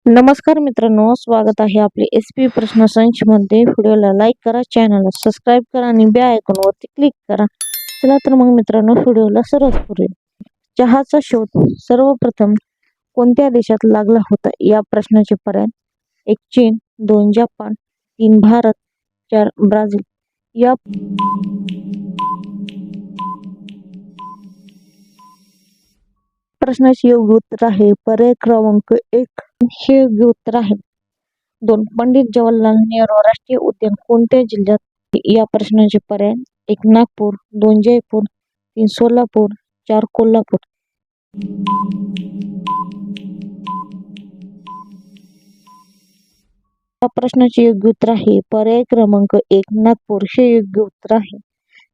नमस्कार मित्रांनो, स्वागत आहे आपले SP प्रश्न संच मध्ये। व्हिडिओला लाईक करा, चॅनलला सबस्क्राईब करा आणि बेल आयकॉनवरती क्लिक करा। चला तर मग मित्रांनो, व्हिडिओला सुरुवात करूया। चहाचा शोध सर्वप्रथम कोणत्या देशात लागला होता? या प्रश्नाचे पर्याय: 1 चीन, 2 जपान, 3 भारत, 4 ब्राझील। या प्रश्नाचे योग्य उत्तर आहे पर्याय क्रमांक 1 हे योग्य उत्तर आहे। 2 पंडित जवाहरलाल नेहरू राष्ट्रीय उद्यान कोणत्या जिल्ह्यात? या प्रश्नाचे पर्याय: 1 नागपूर, 2 जयपूर, 3 सोलापूर, 4 कोल्हापूर। या प्रश्नाचे योग्य उत्तर आहे पर्याय क्रमांक 1 नागपूर हे योग्य उत्तर आहे।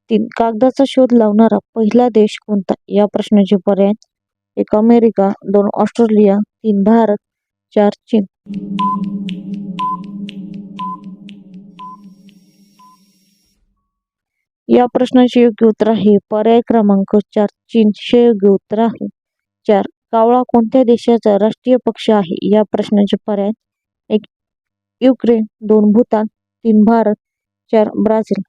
3 कागदाचा शोध लावणारा पहिला देश कोणता? या प्रश्नाचे पर्याय: 1 अमेरिका, 2 ऑस्ट्रेलिया, 3 भारत, 4 चीन। या प्रश्नाचे योग्य उत्तर आहे पर्याय क्रमांक 4 चीन हे योग्य उत्तर आहे। 4 कावळा कोणत्या देशाचा राष्ट्रीय पक्षी आहे? या प्रश्नाचे पर्याय: 1 युक्रेन, 2 भूतान, 3 भारत, 4 ब्राझील।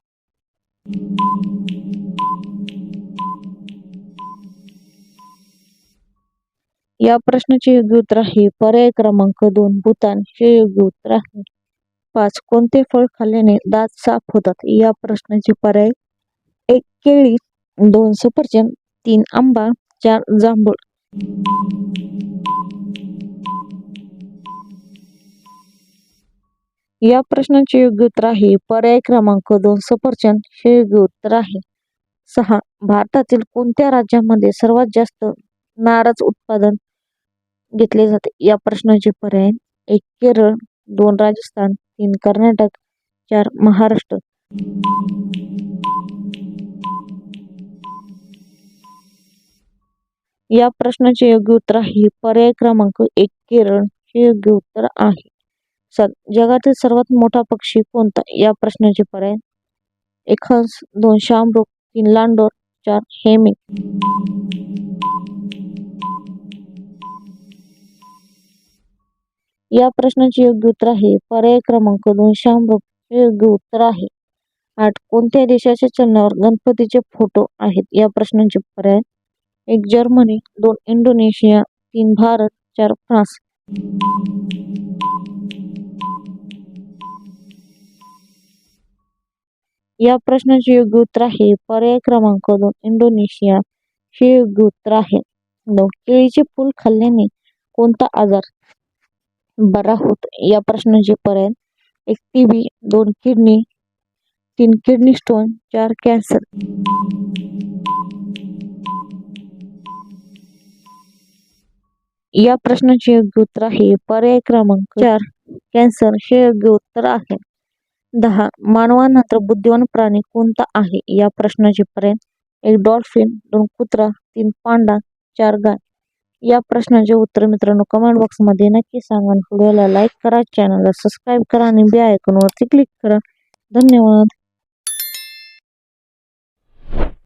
या प्रश्नाचे योग्य उत्तर आहे पर्याय क्रमांक 2 भूतान हे योग्य उत्तर आहे। 5 कोणते फळ खाल्ल्याने दात साफ होतात? या प्रश्नाचे पर्याय: 1 केळी, 2 सफरचंद, 3 आंबा, 4 जांभूळ। या प्रश्नाचे योग्य उत्तर आहे पर्याय क्रमांक 2 सफरचंद हे योग्य उत्तर आहे। 6 भारतातील कोणत्या राज्यामध्ये सर्वात जास्त नारळ उत्पादन घेतले जाते? या प्रश्नाचे पर्याय: 1 केरळ, 2 राजस्थान, 3 कर्नाटक, 4 महाराष्ट्र। या प्रश्नाचे योग्य उत्तर आहे पर्याय क्रमांक 1 केरळ हे योग्य उत्तर आहे। 7 जगातील सर्वात मोठा पक्षी कोणता? या प्रश्नाचे पर्याय: 1 हंस, 2 शाहमृग, 3 लांडोर, 4 हेमिंग। या प्रश्नाचे योग्य उत्तर आहे पर्याय क्रमांक 2 शाहमृग हे योग्य उत्तर आहे। 8 कोणत्या देशाच्या चलनावर गणपतीचे फोटो आहेत? या प्रश्नाचे पर्याय: 1 जर्मनी, 2 इंडोनेशिया, 3 भारत, 4 फ्रान्स। या प्रश्नाचे योग्य उत्तर आहे पर्याय क्रमांक 2 इंडोनेशिया हे योग्य उत्तर आहे। 9 केळीचे फूल खाल्ल्याने कोणता आजार बरा होतो? या प्रश्नाचे पर्याय: 1 TB, 2 kidney, 3 kidney stone, 4 cancer. या प्रश्नाचे योग्य उत्तर आहे पर्याय क्रमांक 4 कॅन्सर हे योग्य उत्तर आहे। 10 मानवानंतर बुद्धिमान प्राणी कोणता आहे? या प्रश्नाचे पर्याय: 1 डॉल्फिन, 2 कुत्रा, 3 पांडा, 4 गाय। या प्रश्नाचे उत्तर मित्रांनो कमेंट बॉक्स मध्ये नक्की सांगा। व्हिडिओला लाईक करा, चॅनलला सबस्क्राईब करा आणि बेल आयकॉनवरती क्लिक करा। धन्यवाद।